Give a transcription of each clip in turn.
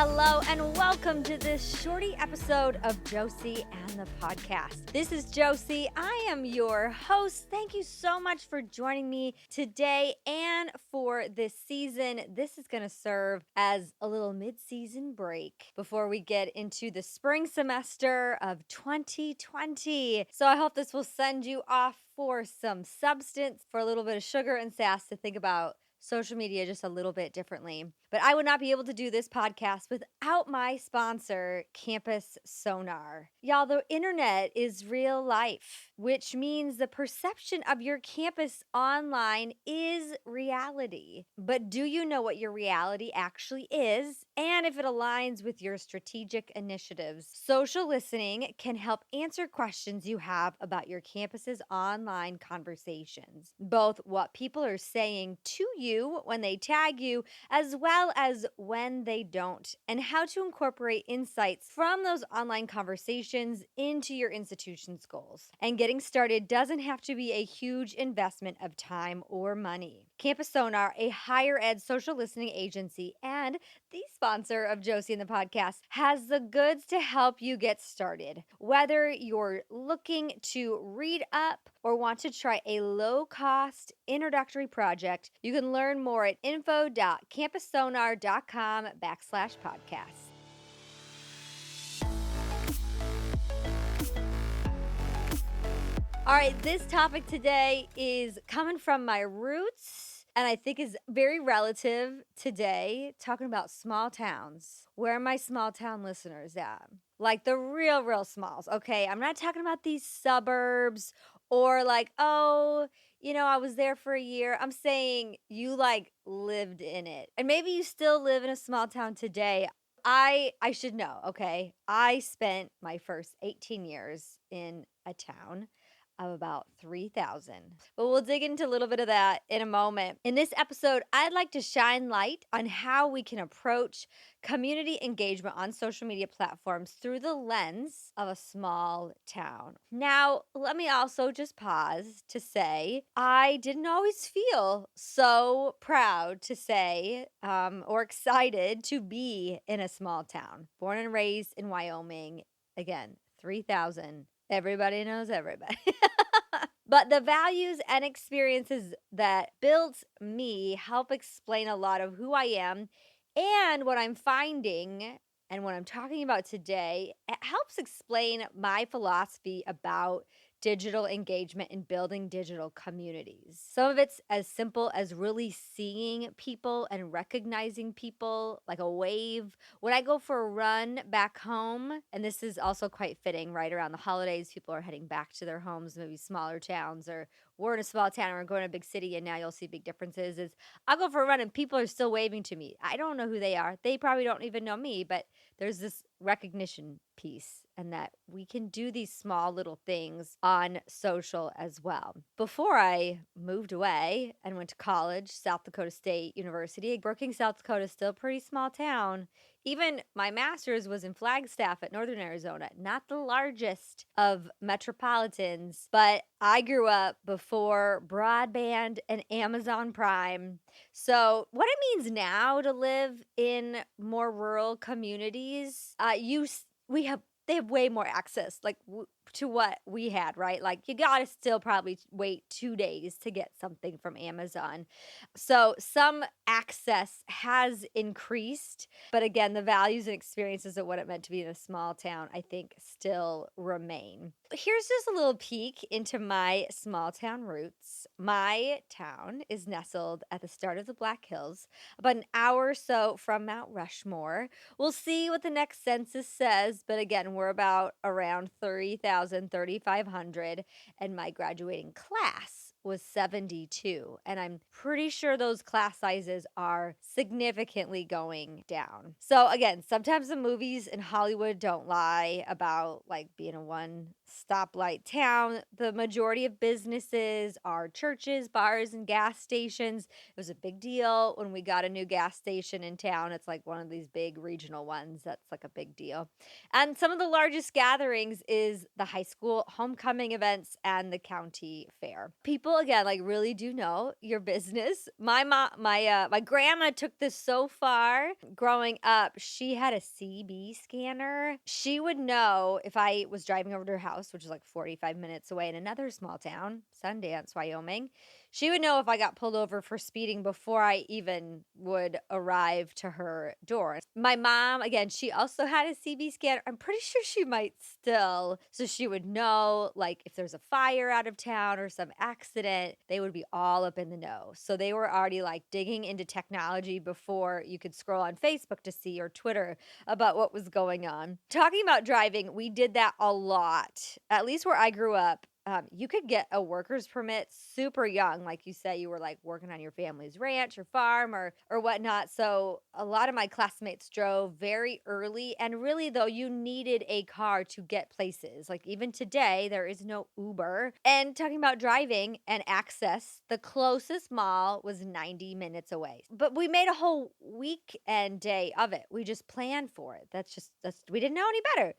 Hello and welcome to this shorty episode of Josie and the Podcast. This is Josie. I am your host. Thank you so much for joining me today and for this season. This is going to serve as a little mid-season break before we get into the spring semester of 2020. So I hope this will send you off for some substance, for a little bit of sugar and sass to think about social media just a little bit differently. But I would not be able to do this podcast without my sponsor, Campus Sonar. Y'all, the internet is real life, which means the perception of your campus online is reality. But do you know what your reality actually is? And if it aligns with your strategic initiatives? Social listening can help answer questions you have about your campus's online conversations, both what people are saying to you when they tag you, as well as when they don't, and how to incorporate insights from those online conversations into your institution's goals. And getting started doesn't have to be a huge investment of time or money. Campus Sonar, a higher ed social listening agency and the sponsor of Josie and the Podcast, has the goods to help you get started. Whether you're looking to read up or want to try a low-cost introductory project, you can learn more at info.campussonar.com/podcast. All right, this topic today is coming from my roots, and I think is very relative today, talking about small towns. Where are my small town listeners at? Like the real smalls, okay? I'm not talking about these suburbs or like, oh, I was there for a year. I'm saying you like lived in it. And maybe you still live in a small town today. I should know, okay? I spent my first 18 years in a town of about 3,000. But we'll dig into a little bit of that in a moment. In this episode, I'd like to shine light on how we can approach community engagement on social media platforms through the lens of a small town. Now, let me also just pause to say I didn't always feel so proud to say or excited to be in a small town. Born and raised in Wyoming, again, 3,000. Everybody knows everybody. But the values and experiences that built me help explain a lot of who I am and what I'm finding and what I'm talking about today. It helps explain my philosophy about digital engagement and building digital communities. Some of it's as simple as really seeing people and recognizing people like a wave. When I go for a run back home, and this is also quite fitting right around the holidays, people are heading back to their homes, maybe smaller towns, or we're in a small town and we're going to a big city, and now you'll see big differences. Is I'll go for a run and people are still waving to me. I don't know who they are. They probably don't even know me, but there's this recognition piece and that we can do these small little things on social as well. Before I moved away and went to college, South Dakota State University, Brookings, South Dakota is still a pretty small town. Even my master's was in Flagstaff at Northern Arizona, not the largest of metropolitans, but I grew up before broadband and Amazon Prime. So what it means now to live in more rural communities, they have way more access to what we had, right? Like you gotta still probably wait 2 days to get something from Amazon. So some access has increased, but again, the values and experiences of what it meant to be in a small town, I think, still remain. Here's just a little peek into my small town roots. My town is nestled at the start of the Black Hills, about an hour or so from Mount Rushmore. We'll see what the next census says, but again, we're about around 3,500, and my graduating class was 72. And I'm pretty sure those class sizes are significantly going down. So again, sometimes the movies in Hollywood don't lie about like being a one stoplight town. The majority of businesses are churches, bars, and gas stations. It was a big deal when we got a new gas station in town. It's like one of these big regional ones. That's like a big deal. And some of the largest gatherings is the high school homecoming events and the county fair. People people again like really do know your business. My grandma took this so far. Growing up, she had a CB scanner. She would know if I was driving over to her house, which is like 45 minutes away in another small town, Sundance, Wyoming. She would know if I got pulled over for speeding before I even would arrive to her door. My mom, again, she also had a CB scanner. I'm pretty sure she might still. So she would know, like, if there's a fire out of town or some accident, they would be all up in the know. So they were already like digging into technology before you could scroll on Facebook to see or Twitter about what was going on. Talking about driving, we did that a lot, at least where I grew up. You could get a worker's permit super young. Like you say, you were like working on your family's ranch or farm or whatnot. So a lot of my classmates drove very early. And really, though, you needed a car to get places. Like even today, there is no Uber. And talking about driving and access, the closest mall was 90 minutes away. But we made a whole weekend day of it. We just planned for it. We didn't know any better.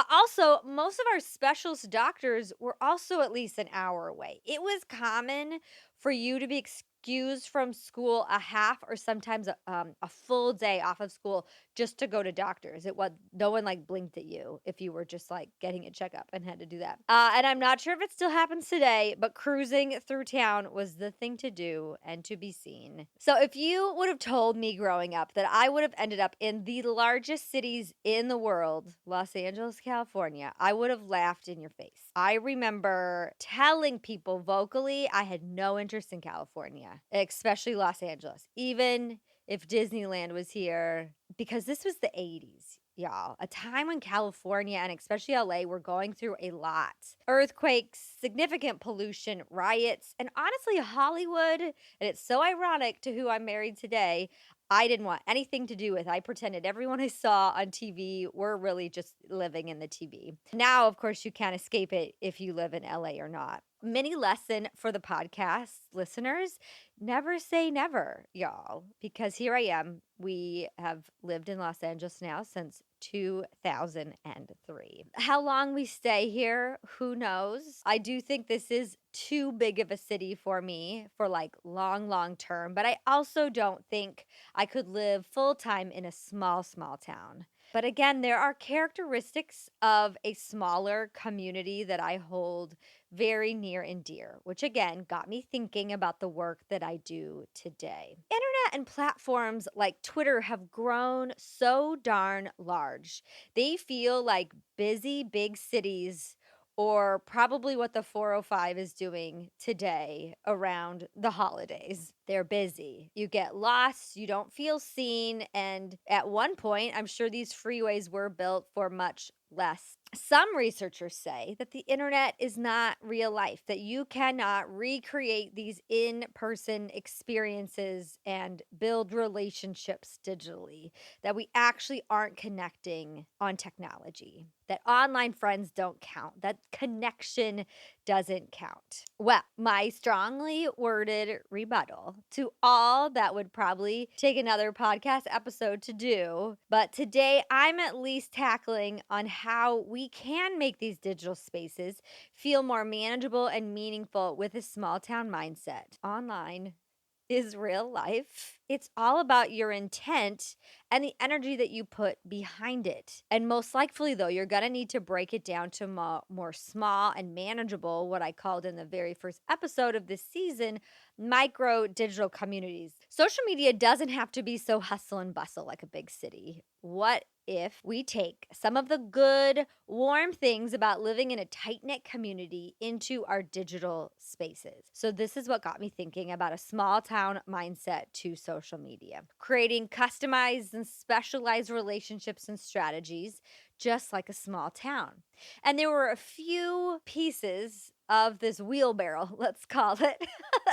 Also, most of our specialist doctors were also at least an hour away. It was common for you to be excused from school a half or sometimes a full day off of school just to go to doctors. It was no one like blinked at you if you were just like getting a checkup and had to do that. And I'm not sure if it still happens today, but cruising through town was the thing to do and to be seen. So if you would have told me growing up that I would have ended up in the largest cities in the world, Los Angeles, California, I would have laughed in your face. I remember telling people vocally I had no interest in California, especially Los Angeles, even if Disneyland was here, because this was the 80s. Y'all, a time when California and especially LA were going through a lot. Earthquakes, significant pollution, riots, and honestly, Hollywood, and it's so ironic to who I'm married today, I didn't want anything to do with. I pretended everyone I saw on TV were really just living in the TV. Now, of course, you can't escape it if you live in LA or not. Mini lesson for the podcast listeners: never say never, y'all, because here I am. We have lived in Los Angeles now since 2003. How long we stay here, who knows? I do think this is too big of a city for me for like long term, but I also don't think I could live full time in a small town. But again, there are characteristics of a smaller community that I hold very near and dear, which again got me thinking about the work that I do today. Internet and platforms like Twitter have grown so darn large. They feel like busy big cities, or probably what the 405 is doing today around the holidays. They're busy. You get lost, you don't feel seen, and at one point, I'm sure these freeways were built for much less. Some researchers say that the internet is not real life, that you cannot recreate these in-person experiences and build relationships digitally, that we actually aren't connecting on technology, that online friends don't count, that connection doesn't count. Well, my strongly worded rebuttal to all that would probably take another podcast episode to do, but today I'm at least tackling on how we can make these digital spaces feel more manageable and meaningful with a small town mindset. Online is real life. It's all about your intent and the energy that you put behind it. And most likely, though, you're going to need to break it down to more small and manageable, what I called in the very first episode of this season, micro digital communities. Social media doesn't have to be so hustle and bustle like a big city. What if we take some of the good, warm things about living in a tight-knit community into our digital spaces? So this is what got me thinking about a small town mindset to social media. Creating customized and specialized relationships and strategies, just like a small town. And there were a few pieces of this wheelbarrow, let's call it,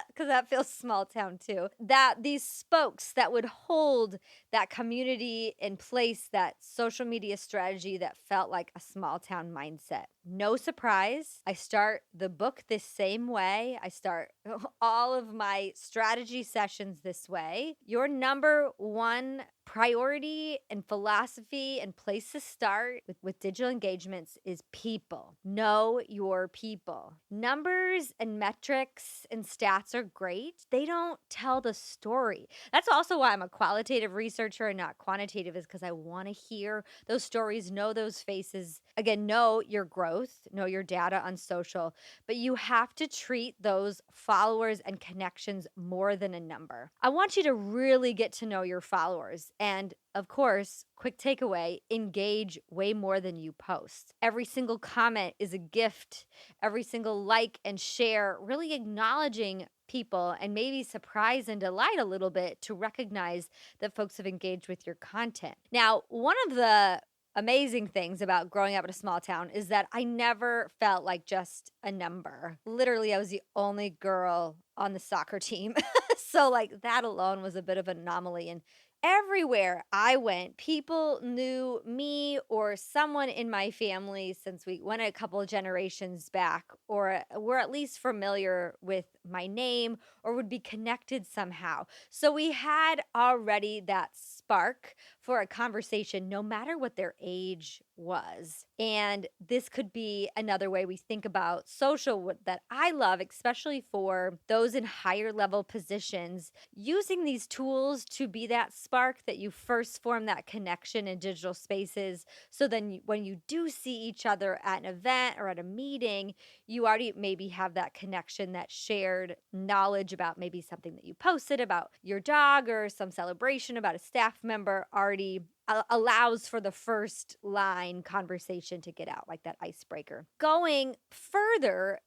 because that feels small town too, that these spokes that would hold that community in place, that social media strategy that felt like a small town mindset. No surprise, I start the book this same way. I start all of my strategy sessions this way. Your number one priority and philosophy and place to start with digital engagements is people. Know your people. Numbers and metrics and stats are great. They don't tell the story. That's also why I'm a qualitative researcher and not quantitative, is because I want to hear those stories, know those faces. Again, know your growth, know your data on social, but you have to treat those followers and connections more than a number. I want you to really get to know your followers. And of course, quick takeaway, engage way more than you post. Every single comment is a gift. Every single like and share, really acknowledging people and maybe surprise and delight a little bit to recognize that folks have engaged with your content. Now, one of the amazing things about growing up in a small town is that I never felt like just a number. Literally, I was the only girl on the soccer team. So like that alone was a bit of an anomaly. And everywhere I went, people knew me or someone in my family since we went a couple of generations back, or were at least familiar with my name or would be connected somehow. So we had already that spark for a conversation, no matter what their age was. And this could be another way we think about social that I love, especially for those in higher level positions, using these tools to be that spark that you first form that connection in digital spaces. So then when you do see each other at an event or at a meeting, you already maybe have that connection, that shared knowledge about maybe something that you posted about your dog or some celebration about a staff member already allows for the first line conversation to get out, like that icebreaker. Going further,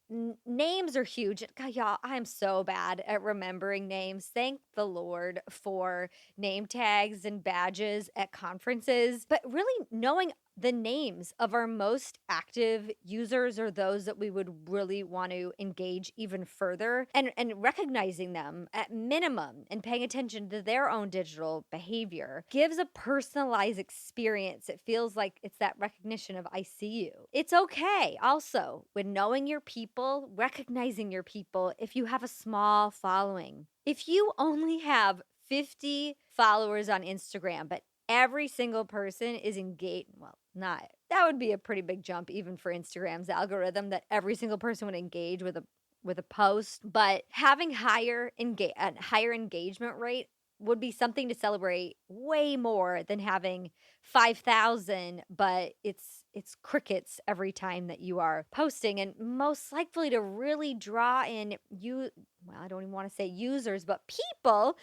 names are huge. God, y'all, I'm so bad at remembering names. Thank the Lord for name tags and badges at conferences, but really knowing the names of our most active users or those that we would really want to engage even further, and recognizing them at minimum and paying attention to their own digital behavior gives a personalized experience. It feels like it's that recognition of I see you. It's okay also when knowing your people, recognizing your people if you have a small following. If you only have 50 followers on Instagram, but every single person is engaged, well, not, that would be a pretty big jump even for Instagram's algorithm, that every single person would engage with a post. But having higher engagement rate would be something to celebrate way more than having 5,000, but it's crickets every time that you are posting. And most likely to really draw in I don't even want to say users, but people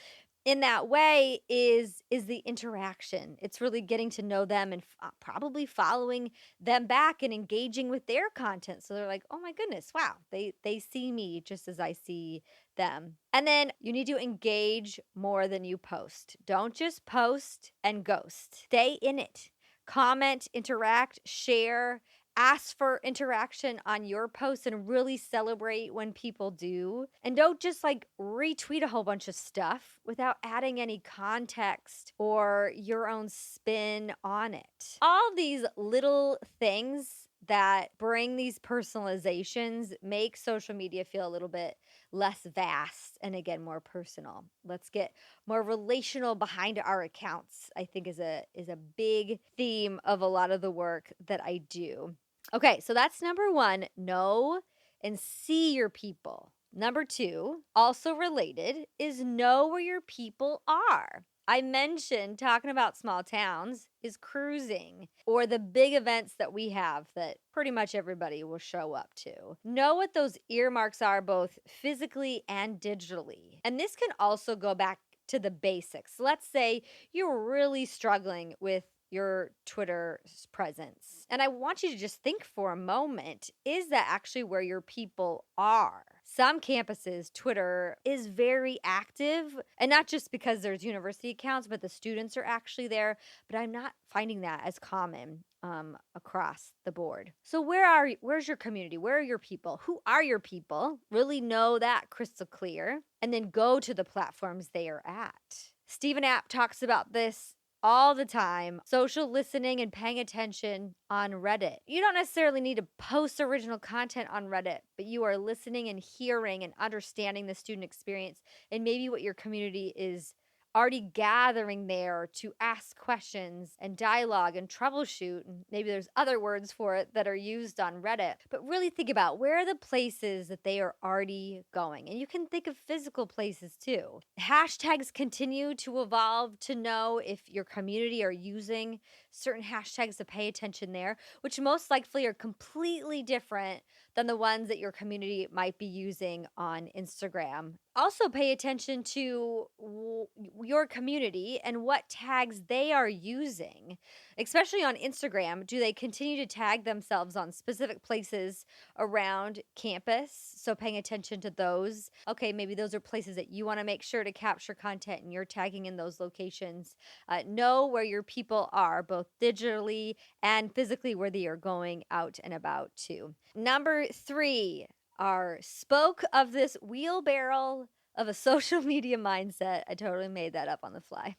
in that way is the interaction. It's really getting to know them and probably following them back and engaging with their content. So they're like, oh my goodness, wow, they see me just as I see them. And then you need to engage more than you post. Don't just post and ghost. Stay in it. Comment, interact, share, ask for interaction on your posts and really celebrate when people do. And don't just like retweet a whole bunch of stuff without adding any context or your own spin on it. All these little things that bring these personalizations make social media feel a little bit less vast and again more personal. Let's get more relational behind our accounts, I think is a big theme of a lot of the work that I do. Okay, so that's number 1, know and see your people. Number 2, also related, is know where your people are. I mentioned talking about small towns is cruising or the big events that we have that pretty much everybody will show up to. Know what those earmarks are both physically and digitally. And this can also go back to the basics. Let's say you're really struggling with your Twitter presence. And I want you to just think for a moment, is that actually where your people are? Some campuses, Twitter is very active, and not just because there's university accounts, but the students are actually there. But I'm not finding that as common across the board. So where's your community? Where are your people? Who are your people? Really know that crystal clear, and then go to the platforms they are at. Stephen App talks about this all the time. Social listening and paying attention on Reddit. You don't necessarily need to post original content on Reddit, but you are listening and hearing and understanding the student experience and maybe what your community is already gathering there to ask questions and dialogue and troubleshoot. And maybe there's other words for it that are used on Reddit. But really think about where are the places that they are already going. And you can think of physical places too. Hashtags continue to evolve to know if your community are using certain hashtags to pay attention there, which most likely are completely different than the ones that your community might be using on Instagram. Also, pay attention to your community and what tags they are using, especially on Instagram. Do they continue to tag themselves on specific places around campus? So, paying attention to those. Okay, maybe those are places that you want to make sure to capture content and you're tagging in those locations. Know where your people are, both digitally and physically, where they are going out and about too. Number 3, our spoke of this wheelbarrow of a social media mindset. I totally made that up on the fly.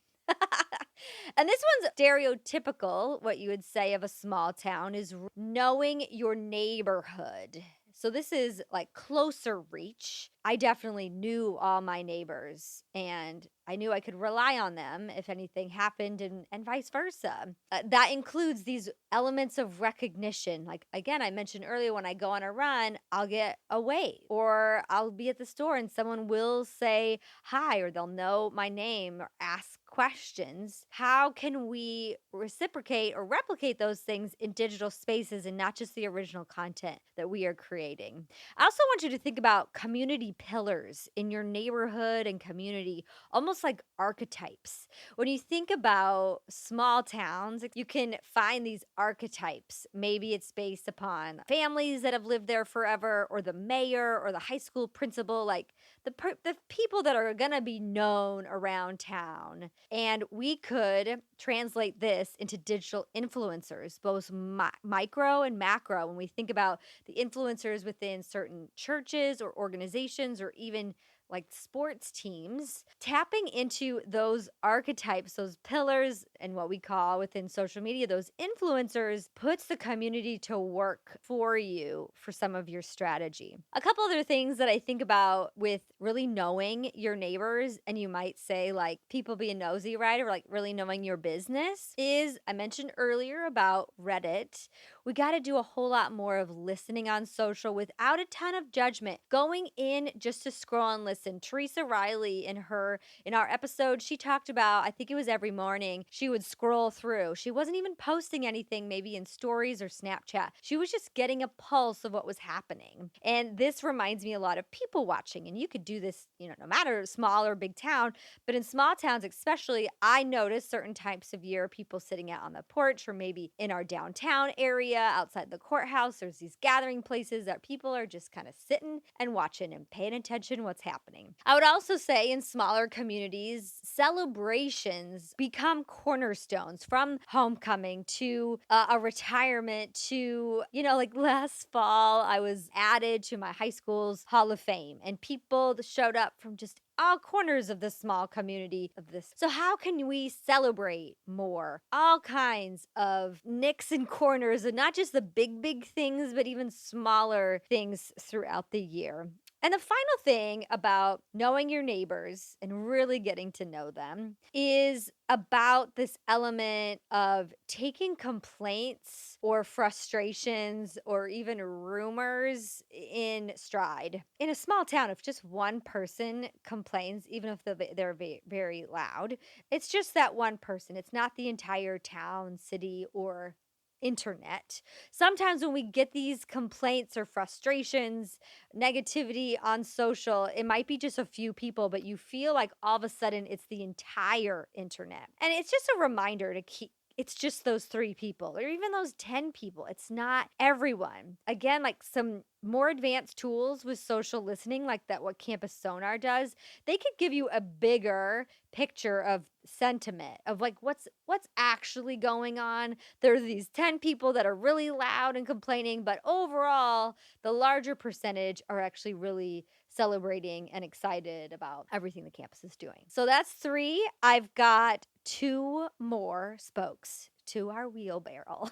And this one's stereotypical, what you would say of a small town, is knowing your neighborhood. So this is like closer reach. I definitely knew all my neighbors and I knew I could rely on them if anything happened and vice versa. That includes these elements of recognition. Like, again, I mentioned earlier, when I go on a run, I'll get a wave or I'll be at the store and someone will say hi or they'll know my name or ask questions. How can we reciprocate or replicate those things in digital spaces and not just the original content that we are creating? I also want you to think about community pillars in your neighborhood and community, almost like archetypes. When you think about small towns, you can find these archetypes. Maybe it's based upon families that have lived there forever, or the mayor, or the high school principal, like the people that are going to be known around town. And we could translate this into digital influencers, both micro and macro. When we think about the influencers within certain churches or organizations or even like sports teams, tapping into those archetypes, those pillars, and what we call within social media, those influencers, puts the community to work for you for some of your strategy. A couple other things that I think about with really knowing your neighbors, and you might say like people being nosy, right? Or like really knowing your business is, I mentioned earlier about Reddit. We got to do a whole lot more of listening on social without a ton of judgment, going in just to scroll and listen. Teresa Riley in our episode, she talked about, I think it was every morning, she would scroll through. She wasn't even posting anything maybe in stories or Snapchat. She was just getting a pulse of what was happening. And this reminds me a lot of people watching. And you could do this, no matter small or big town, but in small towns especially, I notice certain types of year, people sitting out on the porch or maybe in our downtown area outside the courthouse. There's these gathering places that people are just kind of sitting and watching and paying attention what's happening. I would also say in smaller communities, celebrations become cornerstones, from homecoming to a retirement to, like last fall, I was added to my high school's Hall of Fame and people showed up from just all corners of the small community of this. So how can we celebrate more? All kinds of nicks and corners, and not just the big things, but even smaller things throughout the year. And the final thing about knowing your neighbors and really getting to know them is about this element of taking complaints or frustrations or even rumors in stride. In a small town, if just one person complains, even if they're very loud, it's just that one person. It's not the entire town, city, or internet. Sometimes when we get these complaints or frustrations, negativity on social, it might be just a few people, but you feel like all of a sudden it's the entire internet. And it's just a reminder to keep, it's just those 3 people or even those 10 people. It's not everyone. Again, like some more advanced tools with social listening, like that what Campus Sonar does, they could give you a bigger picture of sentiment of like what's actually going on. There are these 10 people that are really loud and complaining, but overall, the larger percentage are actually really celebrating and excited about everything the campus is doing. So that's 3. I've got 2 more spokes to our wheelbarrow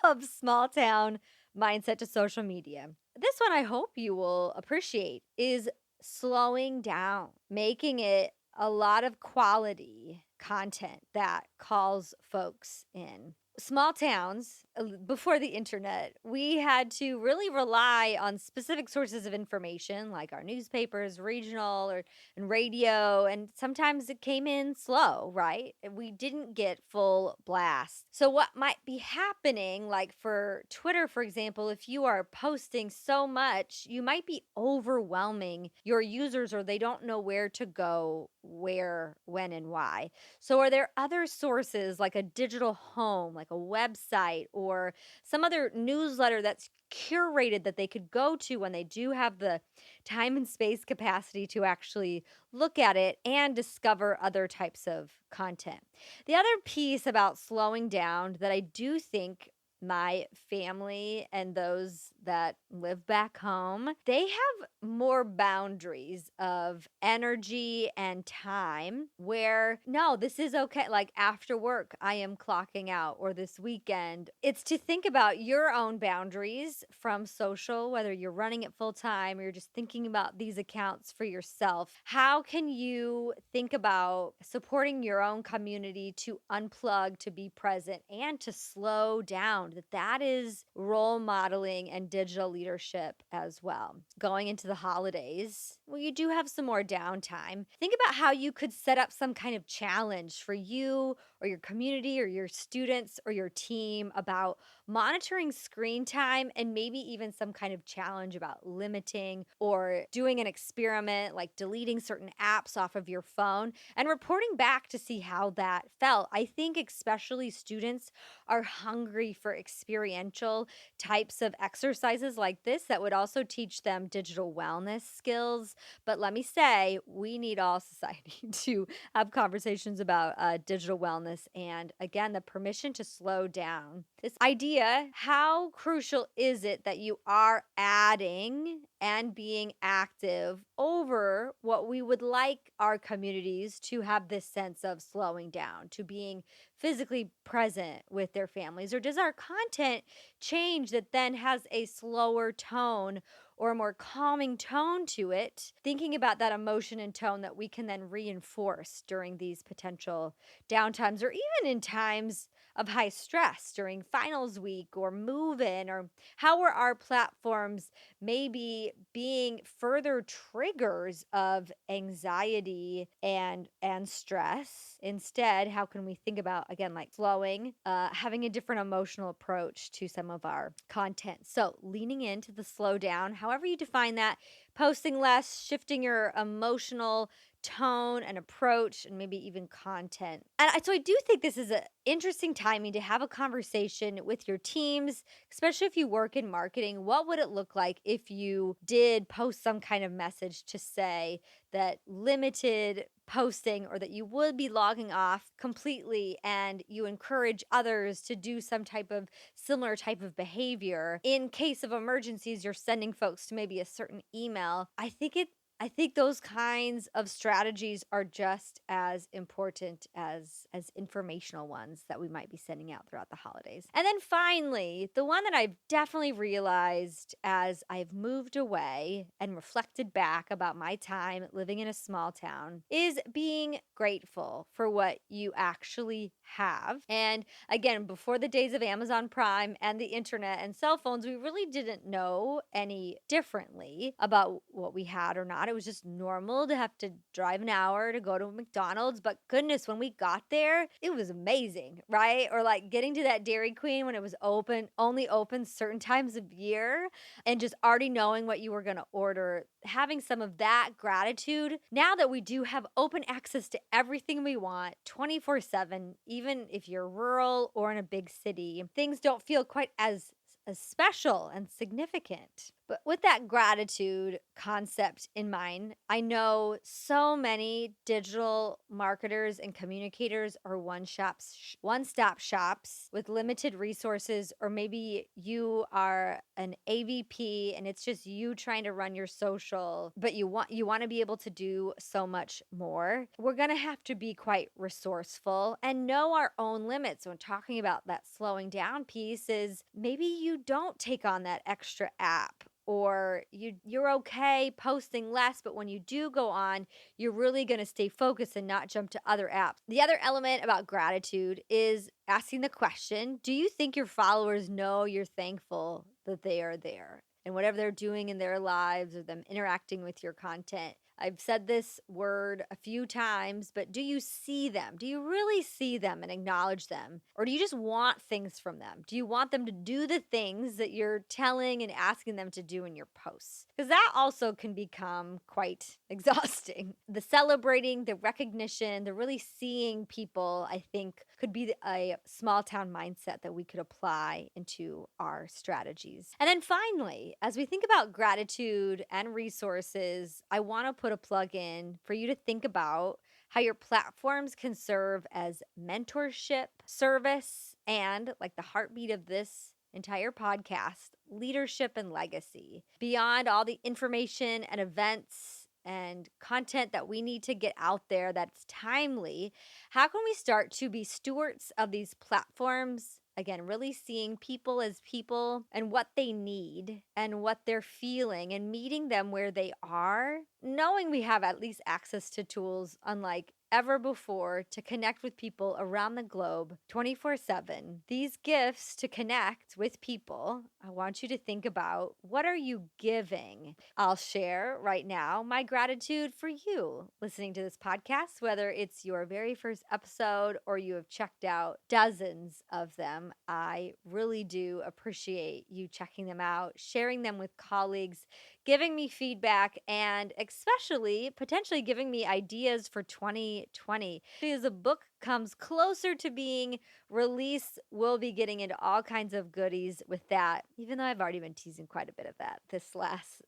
of small town mindset to social media. This one I hope you will appreciate is slowing down, making it a lot of quality content that calls folks in. Small towns, before the internet, we had to really rely on specific sources of information like our newspapers, regional or and radio, and sometimes it came in slow, right? We didn't get full blast. So what might be happening, like for Twitter, for example, if you are posting so much, you might be overwhelming your users or they don't know where to go, where, when, and why. So, are there other sources like a digital home, like a website, or some other newsletter that's curated that they could go to when they do have the time and space capacity to actually look at it and discover other types of content? The other piece about slowing down that I do think my family and those that live back home, they have more boundaries of energy and time where, no, this is okay. Like after work, I am clocking out, or this weekend. It's to think about your own boundaries from social, whether you're running it full time or you're just thinking about these accounts for yourself. How can you think about supporting your own community to unplug, to be present, and to slow down? That is role modeling and digital leadership as well. Going into the holidays, well, you do have some more downtime. Think about how you could set up some kind of challenge for you or your community or your students or your team about monitoring screen time, and maybe even some kind of challenge about limiting or doing an experiment like deleting certain apps off of your phone and reporting back to see how that felt. I think especially students are hungry for experiential types of exercises like this that would also teach them digital wellness skills. But let me say, we need all society to have conversations about digital wellness and, again, the permission to slow down. This idea, how crucial is it that you are adding and being active over what we would like our communities to have this sense of slowing down, to being physically present with their families? Or does our content change that then has a slower tone or a more calming tone to it, thinking about that emotion and tone that we can then reinforce during these potential downtimes, or even in times of high stress during finals week or move in? Or how are our platforms maybe being further triggers of anxiety and stress? Instead, how can we think about, again, like flowing, having a different emotional approach to some of our content? So leaning into the slow down, however you define that, posting less, shifting your emotional tone and approach, and maybe even content. So I do think this is an interesting timing to have a conversation with your teams, especially if you work in marketing. What would it look like if you did post some kind of message to say that limited posting, or that you would be logging off completely and you encourage others to do some type of similar type of behavior? In case of emergencies, you're sending folks to maybe a certain email. I think those kinds of strategies are just as important as informational ones that we might be sending out throughout the holidays. And then finally, the one that I've definitely realized as I've moved away and reflected back about my time living in a small town is being grateful for what you actually have. And again, before the days of Amazon Prime and the internet and cell phones, we really didn't know any differently about what we had or not. It was just normal to have to drive an hour to go to McDonald's. But goodness, when we got there, it was amazing, right? Or like getting to that Dairy Queen when it was open, only open certain times of year, and just already knowing what you were going to order, having some of that gratitude. Now that we do have open access to everything we want 24/7, even if you're rural or in a big city, things don't feel quite as special and significant. But with that gratitude concept in mind, I know so many digital marketers and communicators are one-stop shops with limited resources, or maybe you are an AVP and it's just you trying to run your social, but you want to be able to do so much more. We're going to have to be quite resourceful and know our own limits. When talking about that slowing down piece, is maybe you don't take on that extra app or you're okay posting less, but when you do go on, you're really going to stay focused and not jump to other apps. The other element about gratitude is asking the question, do you think your followers know you're thankful that they are there and whatever they're doing in their lives or them interacting with your content? I've said this word a few times, but do you see them? Do you really see them and acknowledge them? Or do you just want things from them? Do you want them to do the things that you're telling and asking them to do in your posts? Because that also can become quite exhausting. The celebrating, the recognition, the really seeing people, I think, could be a small town mindset that we could apply into our strategies. And then finally, as we think about gratitude and resources, I want to put a plug in for you to think about how your platforms can serve as mentorship, service, and like the heartbeat of this entire podcast, leadership and legacy. Beyond all the information and events and content that we need to get out there that's timely, how can we start to be stewards of these platforms? Again, really seeing people as people and what they need and what they're feeling and meeting them where they are, knowing we have at least access to tools unlike ever before to connect with people around the globe 24/7. These gifts to connect with people, I want you to think about, what are you giving? I'll share right now my gratitude for you listening to this podcast, whether it's your very first episode or you have checked out dozens of them. I really do appreciate you checking them out, sharing them with colleagues, giving me feedback, and especially potentially giving me ideas for 2020. As the book comes closer to being released, we'll be getting into all kinds of goodies with that, even though I've already been teasing quite a bit of that this last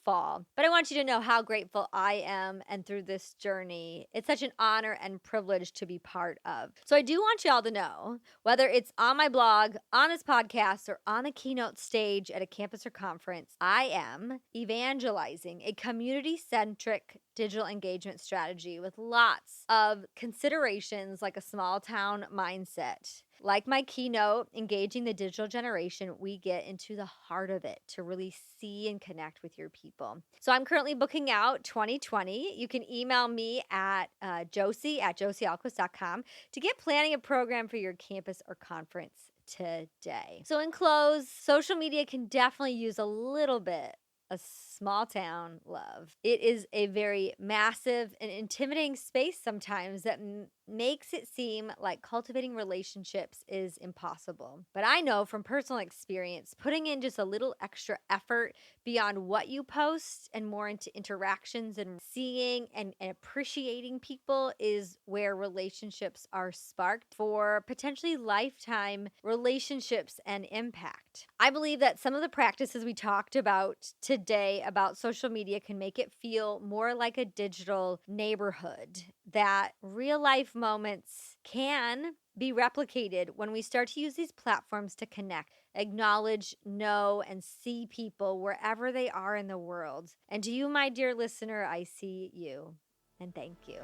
fall. But I want you to know how grateful I am, and through this journey, it's such an honor and privilege to be part of. So I do want y'all to know, whether it's on my blog, on this podcast, or on the keynote stage at a campus or conference, I am evangelizing a community-centric digital engagement strategy with lots of considerations like a small town mindset. Like my keynote, Engaging the Digital Generation, we get into the heart of it to really see and connect with your people. So I'm currently booking out 2020. You can email me at Josie@josieahlquist.com to get planning a program for your campus or conference today. So in close, social media can definitely use a little bit a small town love. It is a very massive and intimidating space sometimes that makes it seem like cultivating relationships is impossible. But I know from personal experience, putting in just a little extra effort beyond what you post and more into interactions and seeing and appreciating people is where relationships are sparked for potentially lifetime relationships and impact. I believe that some of the practices we talked about today about social media can make it feel more like a digital neighborhood, that real life moments can be replicated when we start to use these platforms to connect, acknowledge, know, and see people wherever they are in the world. And to you, my dear listener, I see you, and thank you.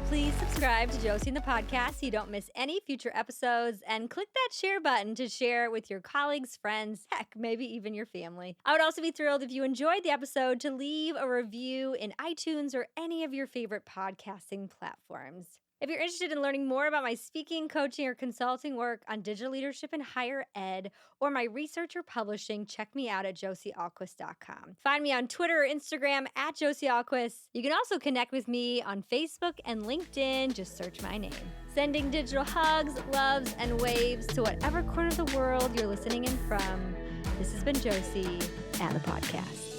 Please subscribe to Josie and the Podcast so you don't miss any future episodes, and click that share button to share with your colleagues, friends, heck, maybe even your family. I would also be thrilled if you enjoyed the episode to leave a review in iTunes or any of your favorite podcasting platforms. If you're interested in learning more about my speaking, coaching, or consulting work on digital leadership in higher ed, or my research or publishing, check me out at josieahlquist.com. Find me on Twitter or Instagram at Josie Ahlquist. You can also connect with me on Facebook and LinkedIn. Just search my name. Sending digital hugs, loves, and waves to whatever corner of the world you're listening in from. This has been Josie and the Podcast.